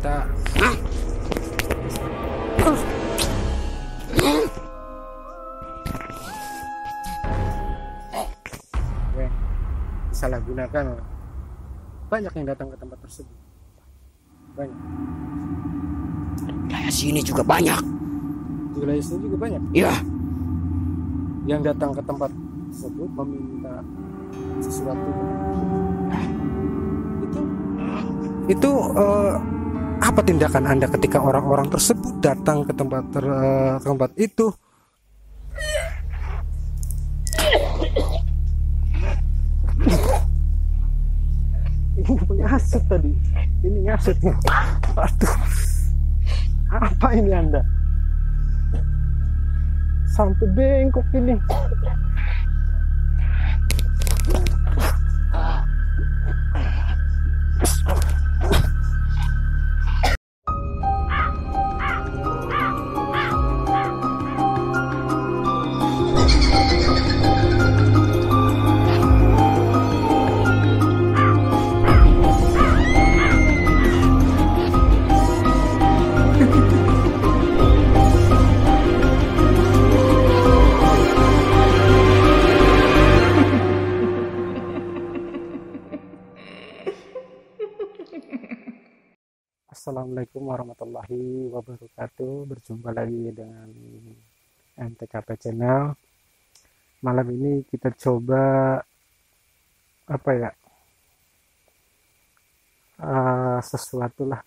kita salah gunakan. Banyak yang datang ke tempat tersebut, banyak. Wilayah sini juga banyak. Di wilayah sini juga banyak Ya, yang datang ke tempat tersebut meminta sesuatu. Itu apa tindakan Anda ketika orang-orang tersebut datang ke tempat itu? Ini punya asap tadi. Ini ngasutnya. Aduh. Apa ini Anda? Sampai bengkok ini. Assalamualaikum warahmatullahi wabarakatuh. Berjumpa lagi dengan MTKP Channel. Malam ini kita coba sesuatu lah,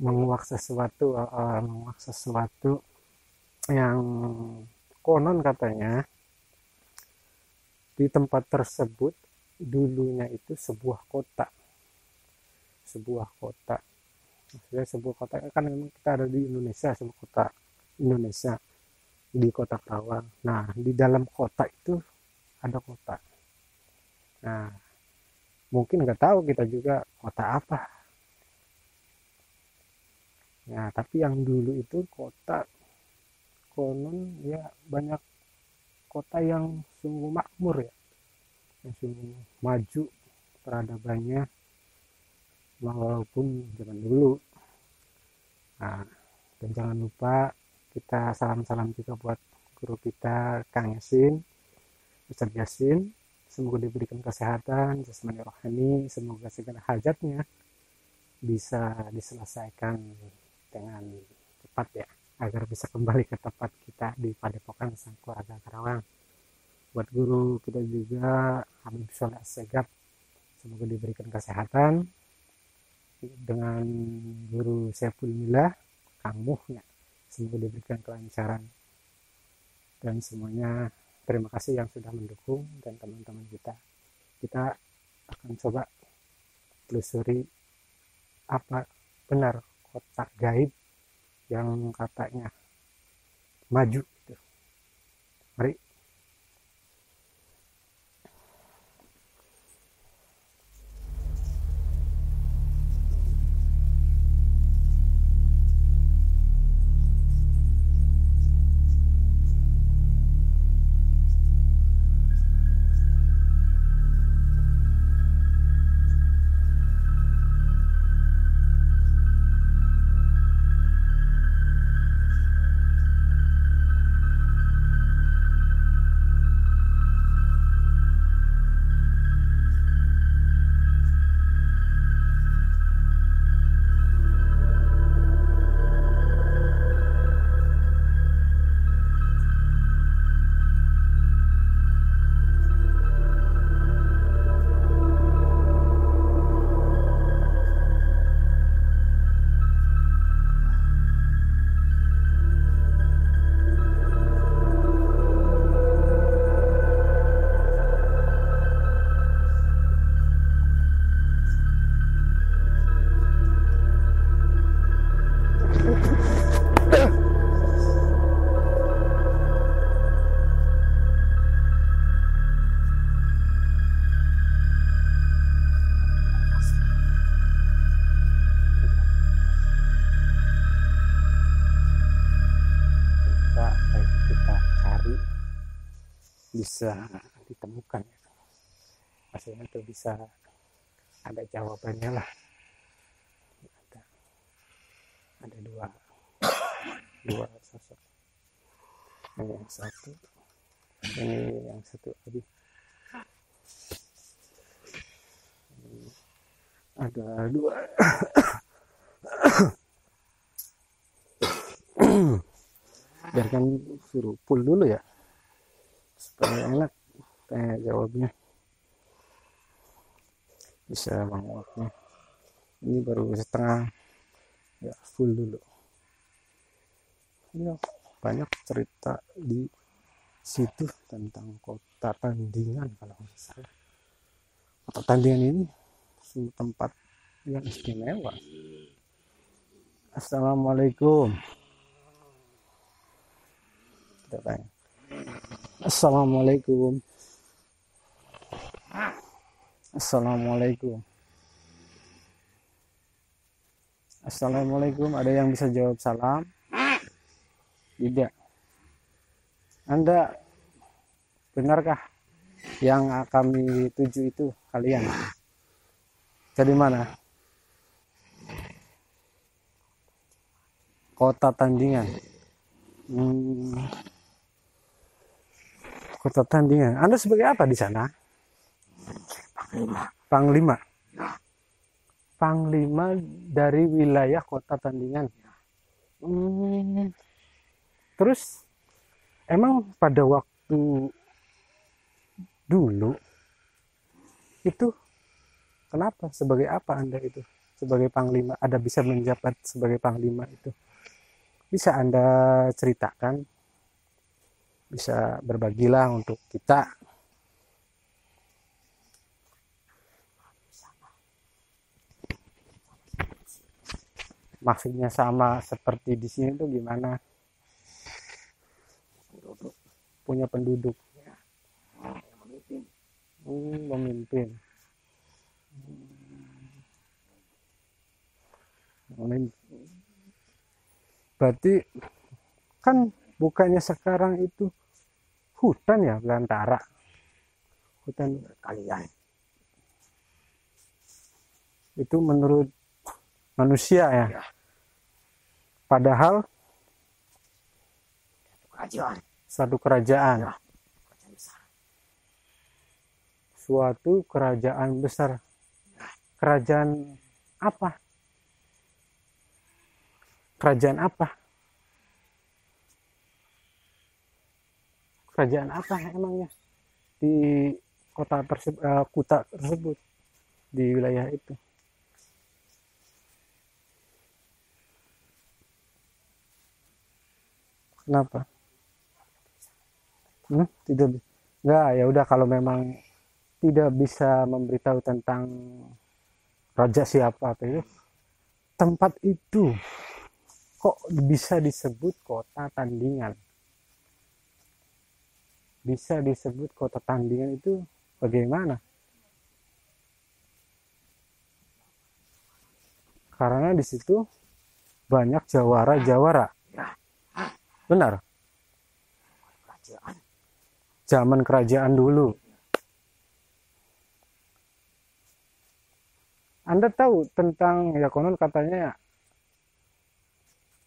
menguak sesuatu yang konon katanya di tempat tersebut dulunya itu sebuah kota. Maksudnya sebuah kota kan memang kita ada di Indonesia, sebuah kota Indonesia di kota Karawang. Nah, di dalam kota itu ada kota. Nah, mungkin nggak tahu kita juga kota apa. Nah, tapi yang dulu itu kota konon ya banyak kota yang sungguh makmur ya, yang sungguh maju peradabannya walaupun zaman dulu. Nah, dan jangan lupa kita salam-salam juga buat guru kita Kang Yasin, Ustadz Yasin. Semoga diberikan kesehatan jasmani rohani, semoga segala hajatnya bisa diselesaikan dengan cepat ya, agar bisa kembali ke tempat kita di Padepokan Sang Keluarga Karawang. Buat guru kita juga Habib Soleh Assegaf, semoga diberikan kesehatan. Dengan guru Saiful Milah, Kang Muhnya, semoga diberikan kelancaran. Dan semuanya terima kasih yang sudah mendukung, dan teman-teman kita akan coba telusuri apa benar kotak gaib yang katanya maju itu. Mari. Bisa ditemukan ya. Maksudnya itu bisa ada jawabannya lah. ada dua sosok. Ini yang satu, ini yang satu lagi. Ada dua. Biarkan suruh full dulu ya, supaya enak tanya jawabnya, bisa menguapnya. Ini baru setengah ya, full dulu. Ya, banyak cerita di situ tentang kota Tandingan kalau nggak salah. Kota Tandingan ini tempat yang istimewa. Assalamualaikum. Kita tanya. Assalamualaikum. Assalamualaikum. Assalamualaikum. Ada yang bisa jawab salam? Tidak. Anda benarkah yang kami tuju itu kalian? Dari mana? Kota Tandingan. Kota Tandingan. Anda sebagai apa di sana? Panglima. Panglima dari wilayah Kota Tandingan. Terus emang pada waktu dulu itu kenapa, sebagai apa Anda itu sebagai panglima? Ada bisa menjabat sebagai panglima itu? Bisa Anda ceritakan? Bisa berbagilah untuk kita. Maksudnya sama seperti di sini tuh gimana? Punya penduduk. Memimpin. Berarti kan bukannya sekarang itu hutan ya, belantara. Hutan kalian. Itu menurut manusia ya. Padahal satu kerajaan. Suatu kerajaan besar. Kerajaan apa? Kerajaan apa? Kerajaan apa emangnya di kota tersebut, di wilayah itu? Kenapa? Tidak. Enggak, ya udah, kalau memang tidak bisa memberitahu tentang raja siapa itu, tempat itu kok bisa disebut kota Tandingan? Bisa disebut kota Tandingan itu bagaimana? Karena di situ banyak jawara-jawara. Benar? Zaman kerajaan dulu. Anda tahu tentang, ya konon katanya,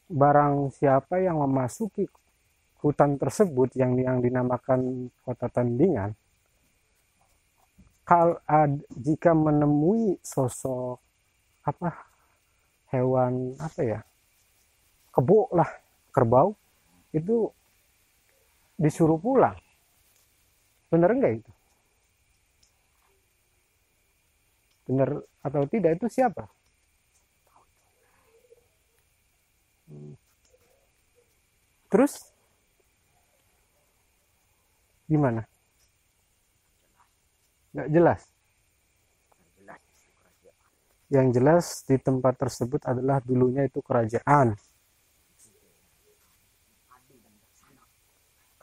barang siapa yang memasuki hutan tersebut yang dinamakan kota Tandingan, jika menemui sosok hewan kebo lah, kerbau, itu disuruh pulang. Benar enggak itu? Benar atau tidak, itu siapa? Terus gimana? Nggak jelas. Yang jelas di tempat tersebut adalah dulunya itu kerajaan.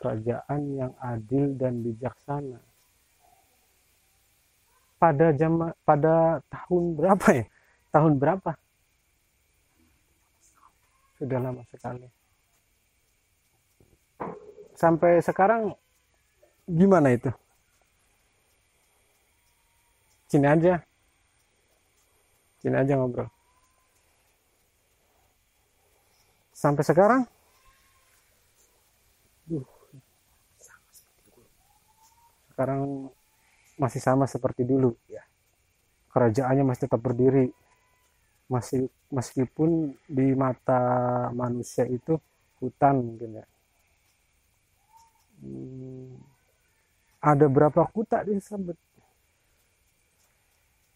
Kerajaan yang adil dan bijaksana. Pada tahun berapa ya? Tahun berapa? Sudah lama sekali. Sampai sekarang gimana itu? Sini aja ngobrol. sampai sekarang sekarang masih sama seperti dulu ya. Kerajaannya masih tetap berdiri, meskipun di mata manusia itu hutan mungkin ya. Ada berapa kota disebut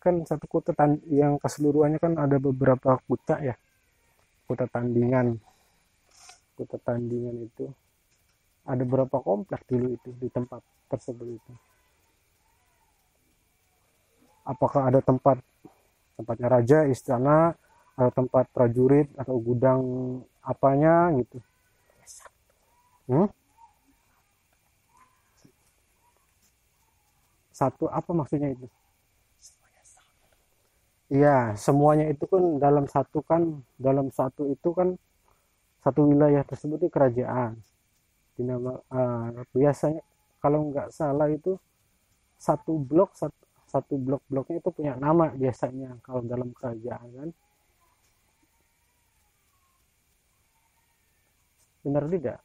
kan, satu kota yang keseluruhannya kan ada beberapa kota ya, kota tandingan itu ada berapa kompleks dulu itu di tempat tersebut itu. Apakah ada tempatnya raja, istana, atau tempat prajurit, atau gudang apanya gitu. Satu apa maksudnya itu? Iya, semuanya itu kan dalam satu itu kan, satu wilayah tersebut itu kerajaan. Biasanya kalau nggak salah itu satu bloknya itu punya nama biasanya kalau dalam kerajaan kan. Benar tidak?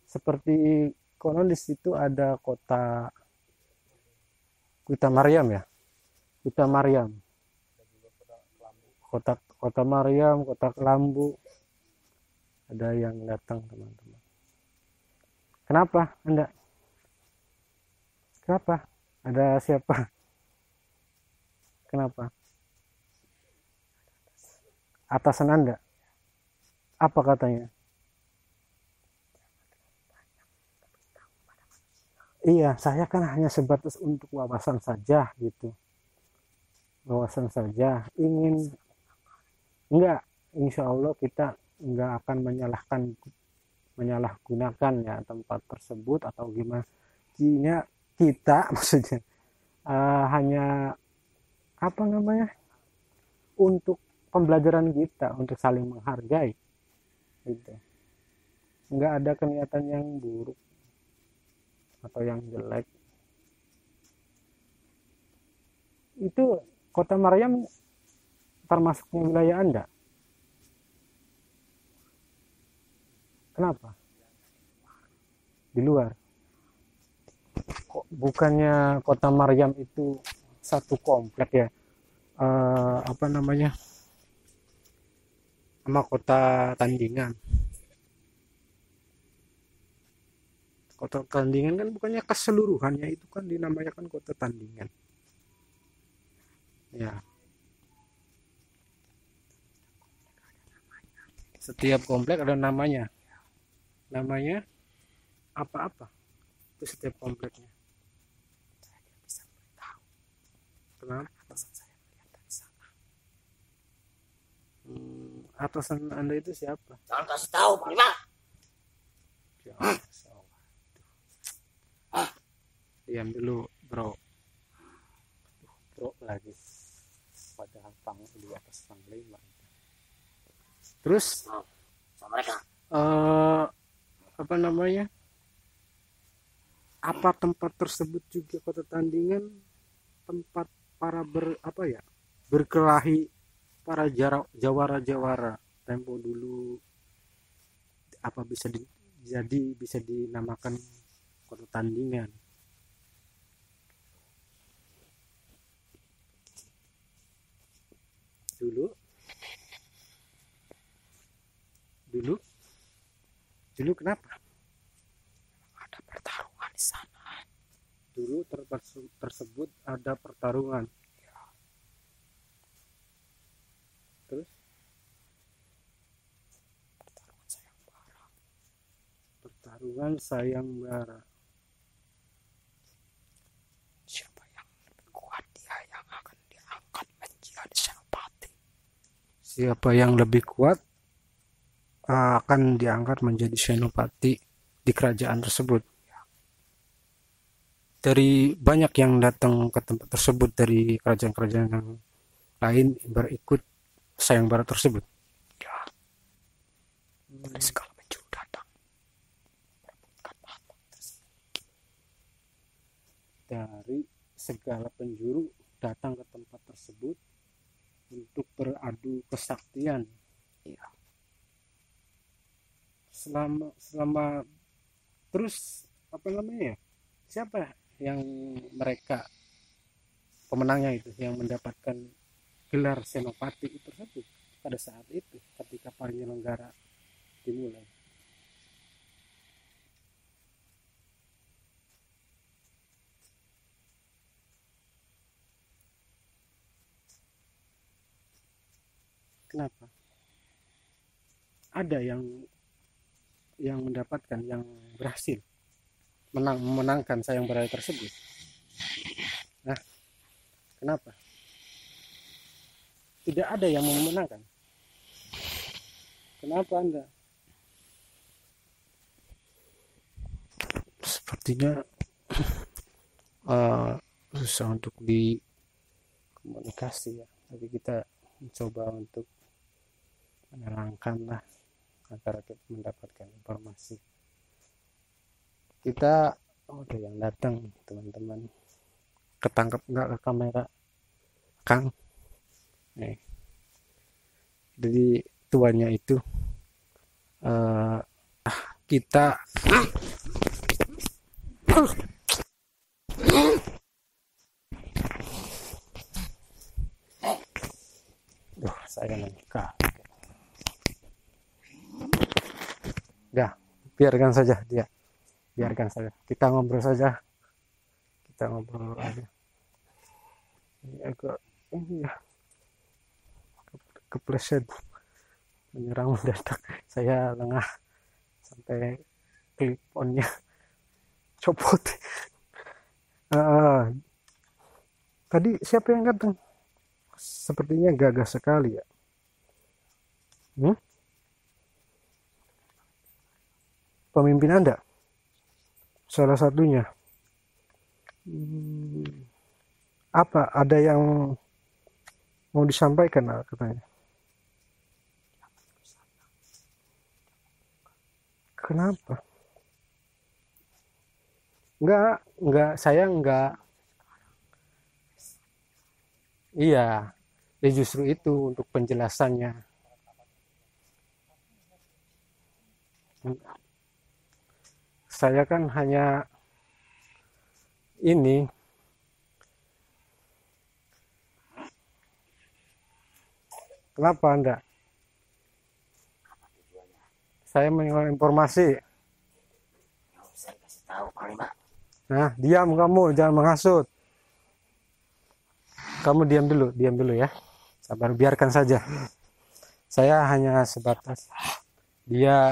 Seperti konon di situ ada kota Mariam ya. Kota Mariam, kota Kelambu. Ada yang datang teman-teman. Kenapa Anda? Kenapa? Ada siapa? Kenapa? Atasan Anda? Apa katanya? Iya, saya kan hanya sebatas untuk wawasan saja gitu. Wawasan saja. Enggak, insya Allah kita enggak akan menyalahgunakan ya tempat tersebut atau gimana. Kita maksudnya hanya apa namanya, untuk pembelajaran kita, untuk saling menghargai gitu. Enggak ada niatan yang buruk atau yang jelek. Itu kota Mariam termasuknya wilayah Anda? Kenapa? Di luar. Kok bukannya kota Mariam itu satu komplek ya? Apa namanya? Sama kota Tandingan. Kota Tandingan kan bukannya keseluruhannya itu kan dinamakan kota Tandingan. Ya. Setiap komplek ada namanya. Namanya apa-apa? Itu setiap kompleknya. Kenapa? Atasan Anda itu siapa? Jangan kasih tahu, Prima. Diam dulu, bro. Bro lagi. Padahal di atas panglima. Terus Sama mereka. Apa namanya? Apa tempat tersebut juga kota Tandingan tempat para berkelahi para jawara tempo dulu, apa bisa dinamakan kota Tandingan dulu kenapa Ada pertarungan di sana. dulu tersebut ada pertarungan ya. Terus pertarungan sayembara. Siapa yang lebih kuat, dia yang akan diangkat menjadi senopati. Siapa yang lebih kuat akan diangkat menjadi senopati di kerajaan tersebut. Dari banyak yang datang ke tempat tersebut dari kerajaan-kerajaan yang lain berikut sayembara tersebut. Ya. Dari segala penjuru datang. Dari segala penjuru datang ke tempat tersebut untuk beradu kesaktian. Iya. Selama terus apa namanya ya? Siapa yang mereka pemenangnya itu yang mendapatkan gelar senopati itu tersebut pada saat itu ketika penyelenggara dimulai? Kenapa? Ada yang mendapatkan, yang berhasil memenangkan sayembara tersebut. Nah, kenapa? Tidak ada yang memenangkan. Kenapa Anda? Sepertinya susah untuk dikomunikasi ya. Tapi kita mencoba untuk menerangkan lah agar kita mendapatkan informasi. Kita ada yang datang teman-teman. Ketangkep nggak ke kamera Kang? Nih. Jadi tuannya itu kita saya nikah. Ya, biarkan saja dia. Biarkan saja. Kita ngobrol saja. Kita ngobrol aja. Ini agak ini ya. Kepleset. Menyerang mendadak. Saya lengah sampai clip on-nya copot. Tadi siapa yang datang? Sepertinya gagah sekali ya. Pemimpin Anda? Salah satunya. Apa? Ada yang mau disampaikan katanya? Kenapa? Enggak, saya enggak. Iya, ya justru itu untuk penjelasannya. Saya kan hanya ini. Kenapa Anda? Saya mengenai informasi. Saya kasih tahu kali Pak. Nah, diam kamu, jangan menghasut. Kamu diam dulu ya. Sabar, biarkan saja. Saya hanya sebatas. Dia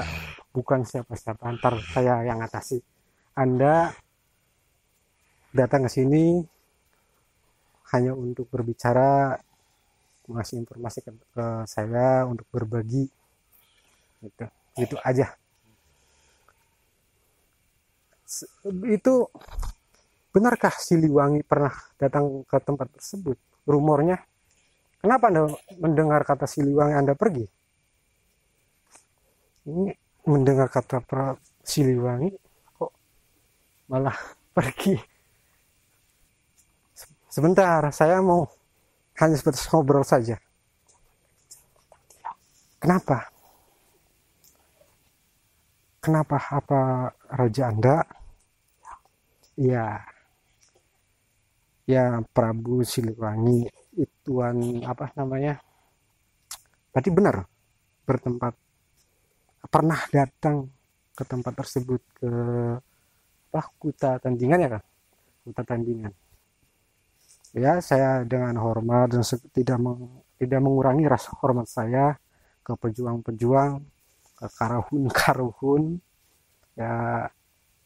bukan siapa-siapa, antar saya yang atasi. Anda datang ke sini hanya untuk berbicara, mengasih informasi ke saya untuk berbagi. Gitu aja. Itu benarkah Siliwangi pernah datang ke tempat tersebut? Rumornya. Kenapa Anda mendengar kata Siliwangi Anda pergi? Ini mendengar kata Siliwangi kok malah pergi. Sebentar, saya mau hanya sebatas ngobrol saja. Kenapa? Kenapa? Apa raja Anda? Ya Prabu Siliwangi ituan apa namanya? Tadi benar bertempat, pernah datang ke tempat tersebut, ke Kuta Tandingan ya kan? Kuta Tandingan. Ya, saya dengan hormat dan tidak mengurangi rasa hormat saya ke pejuang-pejuang, ke karuhun ya,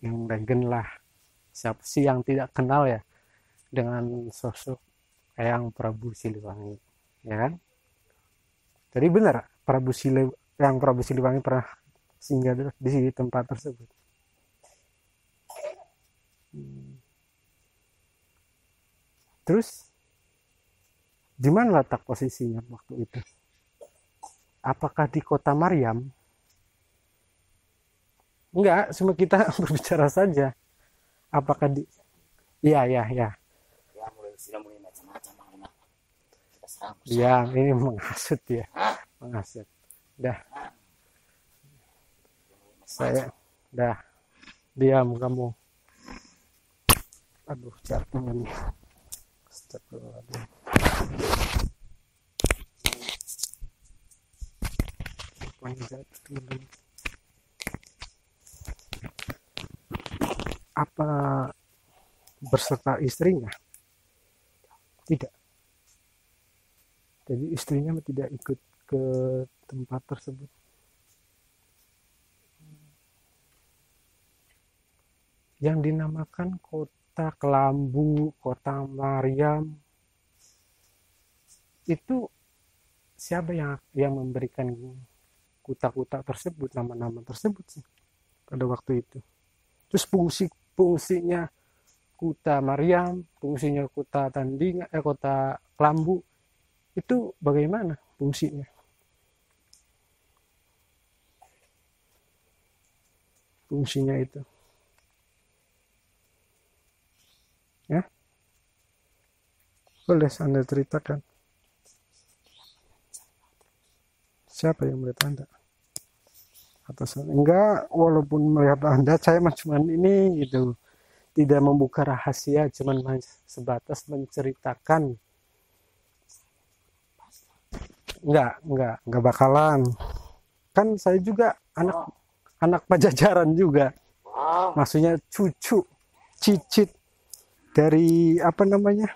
yang legend lah. Siapa sih yang tidak kenal ya dengan sosok Eyang Prabu Siliwangi, ya kan? Jadi benar Prabu Siliwangi pernah singgah di tempat tersebut. Terus di mana letak posisinya waktu itu? Apakah di Kota Maryam? Enggak, cuma kita berbicara saja. Apakah di Iya. Ya sudah mulai macam-macam Bang. Kita serang. Ya, ini menghasut ya. Menghasut. Dah, saya dah diam kamu. Aduh, jatuh ini. Astagfirullahaladzim. Jatuh. Apa berserta istrinya? Tidak. Jadi istrinya tidak ikut ke tempat tersebut. Yang dinamakan kota Kelambu, kota Mariam, itu siapa yang memberikan kuta-kuta tersebut, nama-nama tersebut sih pada waktu itu. Terus fungsinya kuta Mariam, fungsinya kuta Tandingan, kota Kelambu itu bagaimana fungsinya? Fungsinya itu, ya, boleh Anda ceritakan. Siapa yang melihat Anda? Atasan enggak, walaupun melihat Anda, saya cuma ini gitu, tidak membuka rahasia, cuman sebatas menceritakan. Enggak bakalan. Kan saya juga anak Pajajaran juga. Maksudnya cucu, cicit dari apa namanya?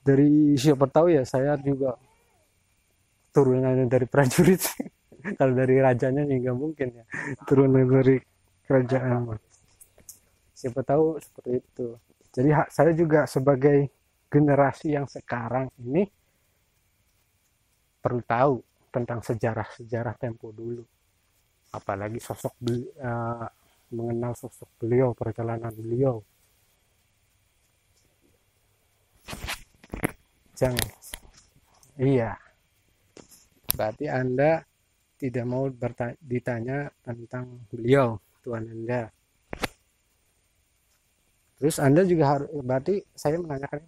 Dari siapa tahu ya, saya juga turunannya dari prajurit. Kalau dari rajanya nggak mungkin ya, turunan dari kerajaan. Siapa tahu seperti itu. Jadi saya juga sebagai generasi yang sekarang ini perlu tahu tentang sejarah tempo dulu. Apalagi mengenal sosok beliau, perjalanan beliau. Jangan. Iya. Berarti Anda tidak mau ditanya tentang beliau, Tuhan Anda. Terus Anda juga harus, berarti saya menanyakan,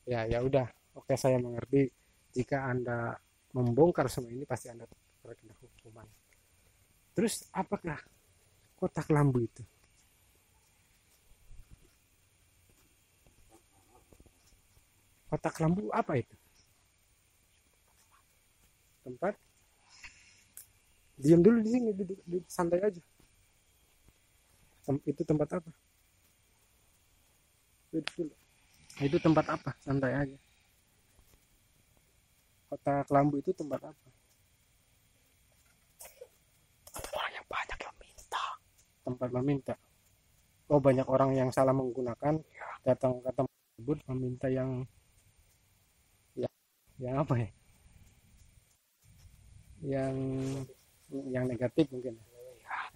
ya udah, oke, saya mengerti. Jika Anda membongkar semua ini, pasti Anda terkena hukuman. Terus apakah kota Kelambu itu? Kota Kelambu apa itu? Tempat? Diam dulu di sini, di santai aja. Itu tempat apa? Itu tempat apa? Santai aja. Kota Kelambu itu tempat apa? Orangnya banyak yang minta. Tempat meminta. Oh, banyak orang yang salah menggunakan, datang ke tempat tersebut meminta yang apa ya? Yang negatif mungkin,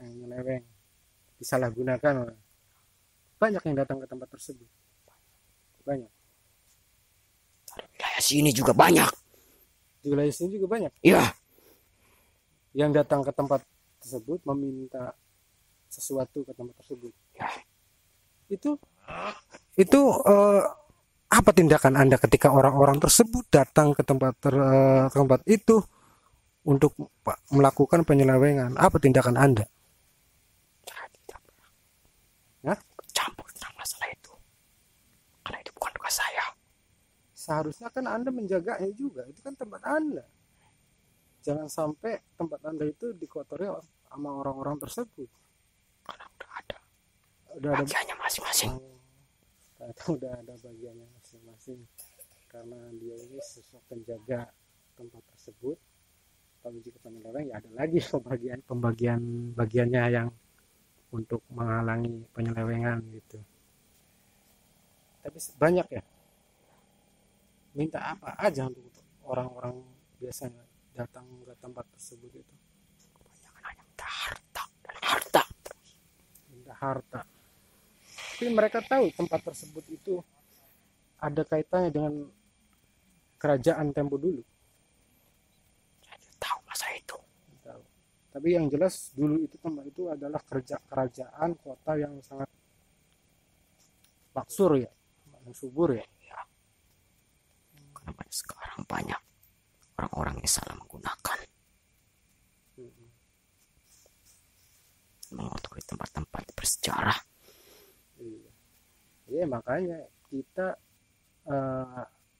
yang menyeleweng, disalahgunakan. Banyak yang datang ke tempat tersebut. Banyak. Dari wilayah sini juga banyak. Di wilayah sini juga banyak. Iya. Yang datang ke tempat tersebut meminta sesuatu ke tempat tersebut. Ya. Itu apa tindakan Anda ketika orang-orang tersebut datang ke tempat itu untuk melakukan penyelewengan? Apa tindakan Anda? Saya tidak pernah campur tentang masalah itu, karena itu bukan tugas saya. Seharusnya kan Anda menjaganya juga, itu kan tempat Anda. Jangan sampai tempat Anda itu dikotori sama orang-orang tersebut. Karena udah ada bagiannya masing-masing. Udah ada bagiannya masing-masing. Karena dia ini sosok penjaga tempat tersebut. Kalau jika penyeleweng, ya ada lagi bagiannya yang untuk menghalangi penyelewengan gitu. Tapi banyak ya. Minta apa aja untuk orang-orang biasanya datang ke tempat tersebut itu. Kebanyakan hanya minta harta dan harta. Minta harta. Tapi mereka tahu tempat tersebut itu ada kaitannya dengan kerajaan tempo dulu. Saya tahu masa itu. Tahu. Tapi yang jelas dulu itu tempat itu adalah kerajaan kota yang sangat maksur ya, subur ya. Karena sekarang banyak orang-orang yang salah menggunakan, mengotori tempat-tempat bersejarah. Iya, makanya kita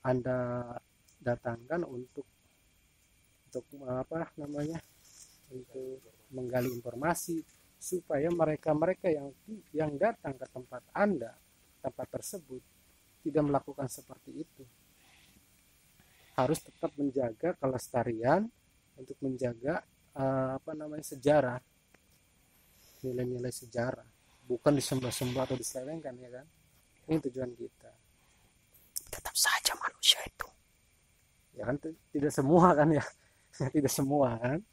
Anda datangkan untuk apa namanya, untuk menggali informasi supaya mereka yang datang ke tempat Anda, tempat tersebut, tidak melakukan seperti itu. Harus tetap menjaga kelestarian, untuk menjaga sejarah, nilai-nilai sejarah, bukan disembah-sembah atau diselewengkan, ya kan? Ini tujuan kita. Tetap saja manusia itu, Ya kan, tidak semua kan ya, tidak semua kan.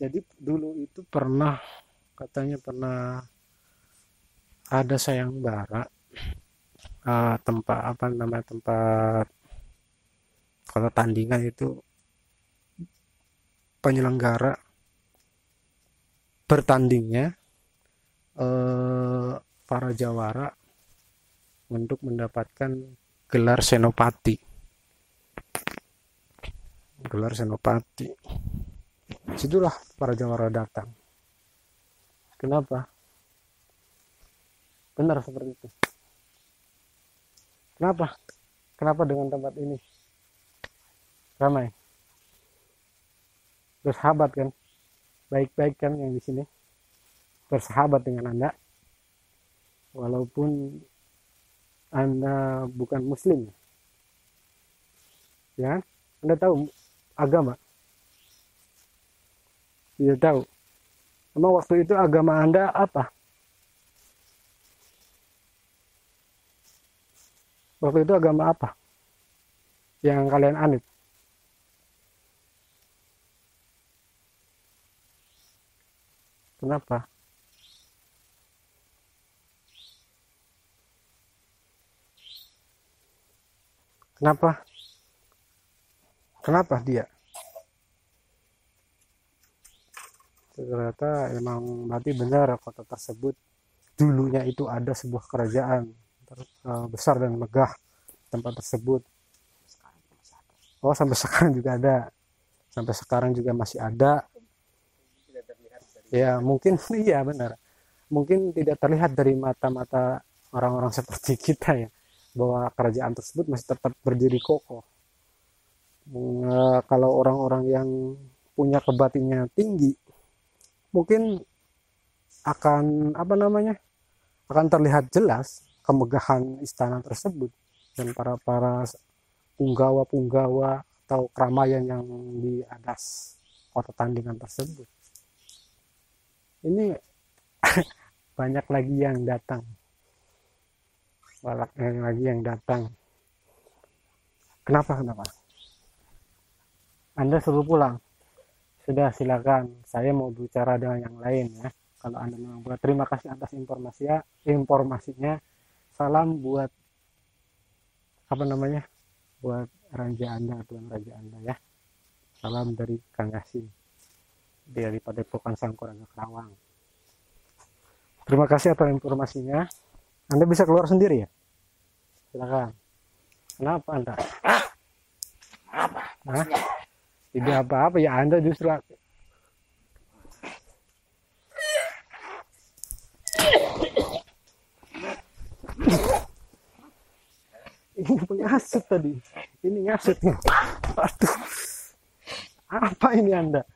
Jadi dulu itu katanya pernah ada sayembara, tempat kalau tandingan itu penyelenggara bertandingnya para jawara untuk mendapatkan gelar senopati. Situlah para jawara datang. Kenapa? Benar seperti itu. Kenapa dengan tempat ini ramai? Bersahabat kan? Baik-baik kan yang di sini? Bersahabat dengan Anda, walaupun Anda bukan Muslim. Ya, Anda tahu agama? Tidak tahu. Emang waktu itu agama Anda apa? Waktu itu agama apa yang kalian anut? Kenapa? Kenapa dia? Ternyata emang berarti benar kota tersebut dulunya itu ada sebuah kerajaan besar dan megah tempat tersebut. Oh, sampai sekarang juga ada. Sampai sekarang juga masih ada. Ya, mungkin iya benar. Mungkin tidak terlihat dari mata-mata orang-orang seperti kita ya, bahwa kerajaan tersebut masih tetap berdiri kokoh. Kalau orang-orang yang punya kebatinnya tinggi, mungkin akan akan terlihat jelas kemegahan istana tersebut dan para punggawa atau keramaian yang di atas kota tandingan tersebut. Ini banyak lagi yang datang. Kenapa? Anda suruh pulang. Sudah, silakan. Saya mau bicara dengan yang lain ya. Kalau Anda memang buat, terima kasih atas informasinya. Salam buat buat raja Anda, tuan raja Anda ya. Salam dari Kang Yasin dari Padepokan Sangkoraga Kerawang. Terima kasih atas informasinya. Anda bisa keluar sendiri ya. Silakan. Kenapa Anda? apa? Tidak apa-apa ya, Anda justru ini pengasut tadi. Ini ngasutnya. Aduh. Apa ini Anda?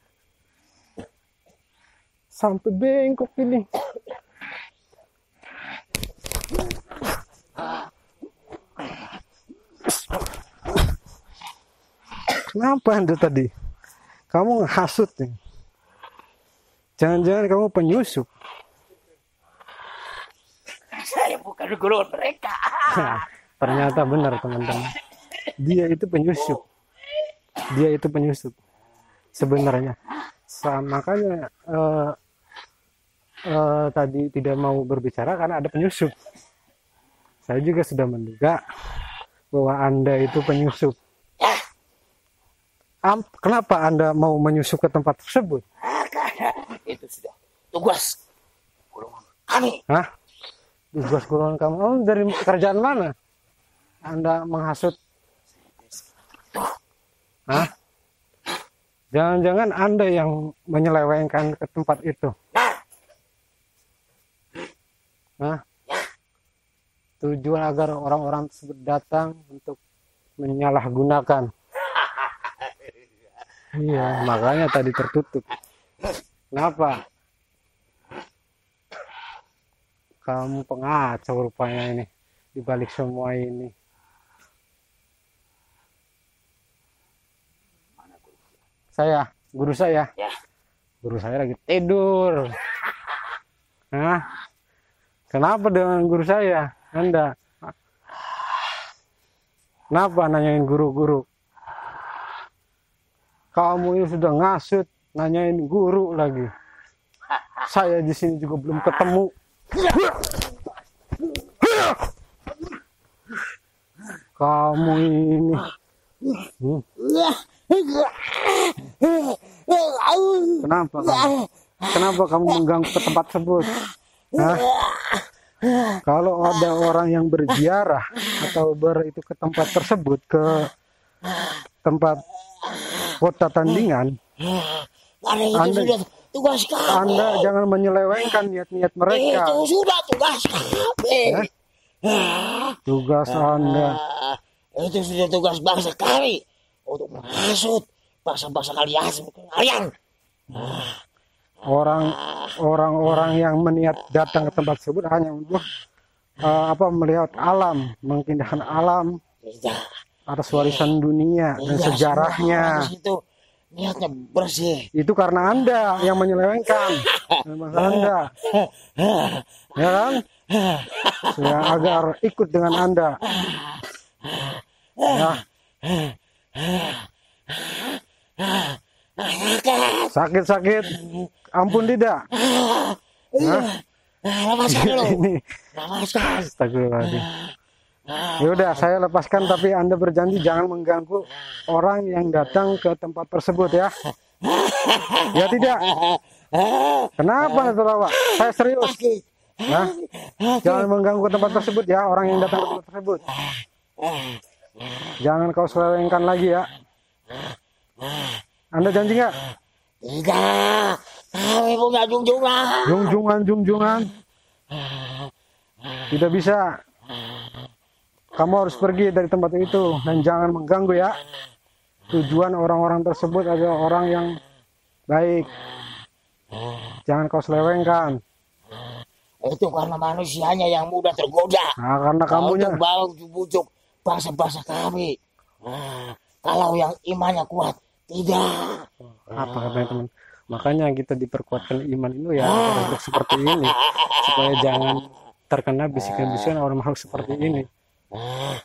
Sampai bengkok ini. Kenapa Anda tadi? Kamu menghasut nih. Jangan-jangan kamu penyusup. Saya bukan guru mereka. Ternyata benar teman-teman. Dia itu penyusup. Sebenarnya. Makanya tadi tidak mau berbicara karena ada penyusup. Saya juga sudah menduga bahwa Anda itu penyusup. Kenapa Anda mau menyusup ke tempat tersebut? Itu sudah tugas golongan kami. Tugas golongan kamu? Oh, dari kerajaan mana Anda menghasut Hah? Jangan-jangan Anda yang menyelewengkan ke tempat itu. Hah? Tujuan agar orang-orang tersebut datang untuk menyalahgunakan. Iya, makanya tadi tertutup. Kenapa? Kamu pengacau rupanya ini, di balik semua ini. Saya, guru saya. Ya. Guru saya lagi tidur. Hah? Kenapa dengan guru saya? Anda? Kenapa nanyain guru-guru? Kamu ini sudah ngasut, nanyain guru lagi. Saya di sini juga belum ketemu. Kamu ini. Kenapa kamu? Kenapa kamu mengganggu ke tempat tersebut? Hah? Kalau ada orang yang berziarah atau itu ke tempat tersebut, ke tempat kota tandingan, Anda jangan menyelewengkan niat-niat mereka. Itu sudah tugas kami. Tugas Anda. Itu sudah tugas bangsa kami untuk menghasut bangsa-bangsa kalian. Orang-orang yang meniat datang ke tempat tersebut hanya untuk melihat alam, mengindahkan alam atas warisan dunia dan sejarahnya. Itu niatnya bersih. Itu karena Anda yang menyelewengkan. Memang Anda, ya kan? Ya, agar ikut dengan Anda. Ya. Sakit-sakit, ampun tidak? Lepaskan dulu. Ini. Lepaskan. Astagfirullahaladzim. Ya udah, saya lepaskan, tapi Anda berjanji jangan mengganggu orang yang datang ke tempat tersebut ya. Ya tidak. Kenapa Pak? Saya serius. Nah, jangan mengganggu tempat tersebut ya, orang yang datang ke tempat tersebut. Jangan kau selewengkan lagi ya. Anda janji nggak? Tidak. Kami punya junjungan. Junjungan. Tidak bisa. Kamu harus pergi dari tempat itu dan jangan mengganggu ya. Tujuan orang-orang tersebut adalah orang yang baik. Jangan kau selewengkan. Itu karena manusianya yang mudah tergoda. Nah, karena kamunya. Untuk bawa bujuk bangsa-bangsa kami. Kalau yang imannya kuat, tidak. Apa katanya teman? Makanya kita diperkuatkan iman itu ya untuk seperti ini, supaya jangan terkena bisikan-bisikan orang makhluk seperti ini.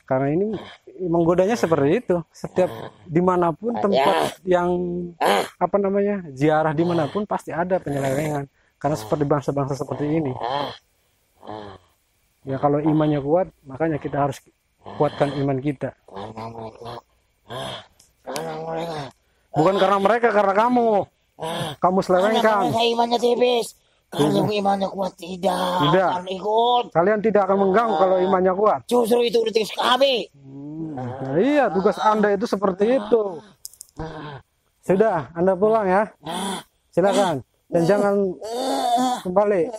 Karena ini menggodanya seperti itu. Setiap dimanapun tempat yang ziarah dimanapun pasti ada penyelewengan. Karena seperti bangsa-bangsa seperti ini. Ya kalau imannya kuat, makanya kita harus kuatkan iman kita. Bukan karena mereka, karena kamu. Kamu selewengkan. Karena imannya tipis. Kalau imannya kuat tidak akan ikut. Kalian tidak akan mengganggu kalau imannya kuat. Justru itu tugas kami. Nah, iya, tugas Anda itu seperti itu. Sudah, Anda pulang ya. Silakan. Dan jangan kembali.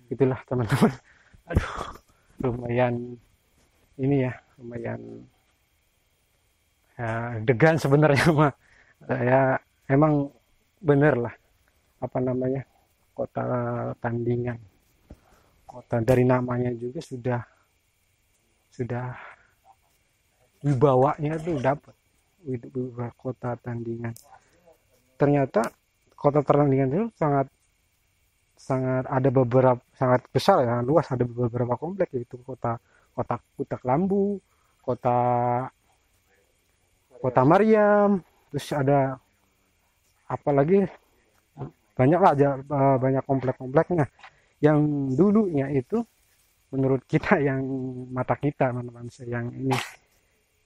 Itulah teman-teman. Aduh, lumayan ini ya, lumayan degan sebenarnya mah. Ya emang bener lah kota tandingan, kota dari namanya juga sudah wibawanya tuh dapat kota tandingan. Ternyata kota tandingan itu sangat ada beberapa, sangat besar ya, luas, ada beberapa komplek, yaitu kota Lambu, kota Mariam, terus ada apalagi banyak lah aja, banyak komplek-kompleknya yang dulunya itu menurut kita, yang mata kita manusia yang ini,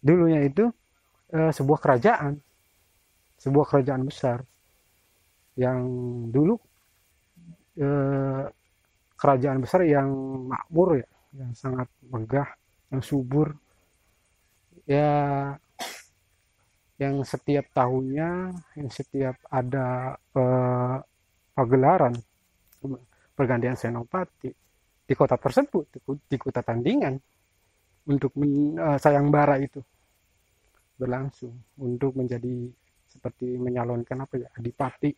dulunya itu sebuah kerajaan besar yang dulu kerajaan besar yang makmur ya, yang sangat megah, yang subur ya, yang setiap tahunnya, yang setiap ada pagelaran pergantian senopati di kota tersebut, di kota tandingan untuk sayembara itu berlangsung untuk menjadi seperti menyalonkan apa ya, adipati,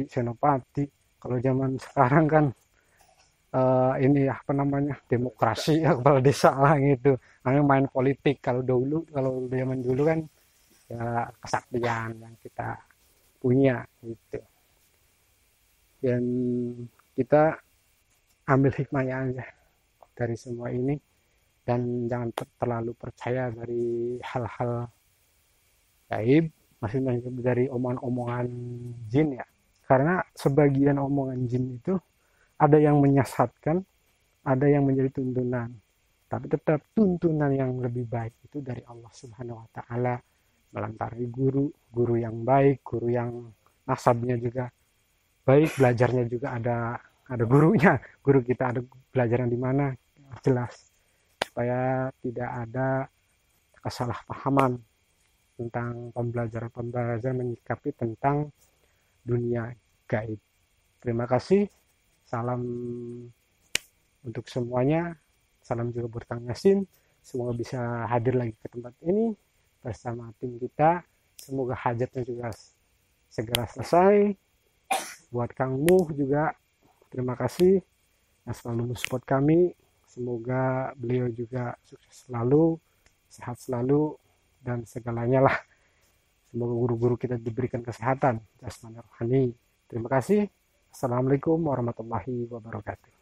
senopati. Kalau zaman sekarang kan ini apa namanya, demokrasi ya, kepala desa lah gitu, hanya main politik. Kalau zaman dulu kan ya kesaktian yang kita punya gitu. Dan kita ambil hikmahnya aja dari semua ini, dan jangan terlalu percaya dari hal-hal gaib, maksudnya dari omongan-omongan jin ya, karena sebagian omongan jin itu ada yang menyesatkan, ada yang menjadi tuntunan, tapi tetap tuntunan yang lebih baik itu dari Allah Subhanahu wa taala melalui guru yang baik, guru yang nasabnya juga baik, belajarnya juga ada gurunya, guru kita ada belajar yang di mana jelas, supaya tidak ada kesalahpahaman tentang pembelajaran menyikapi tentang dunia gaib. Terima kasih, salam untuk semuanya, salam juga buat Kang Yasin, semoga bisa hadir lagi ke tempat ini bersama tim kita, semoga hajatnya juga segera selesai. Buat Kang Muh juga terima kasih yang selalu mensupport kami, semoga beliau juga sukses selalu, sehat selalu, dan segalanya lah. Semoga guru-guru kita diberikan kesehatan jasmani rohani. Terima kasih. Assalamualaikum warahmatullahi wabarakatuh.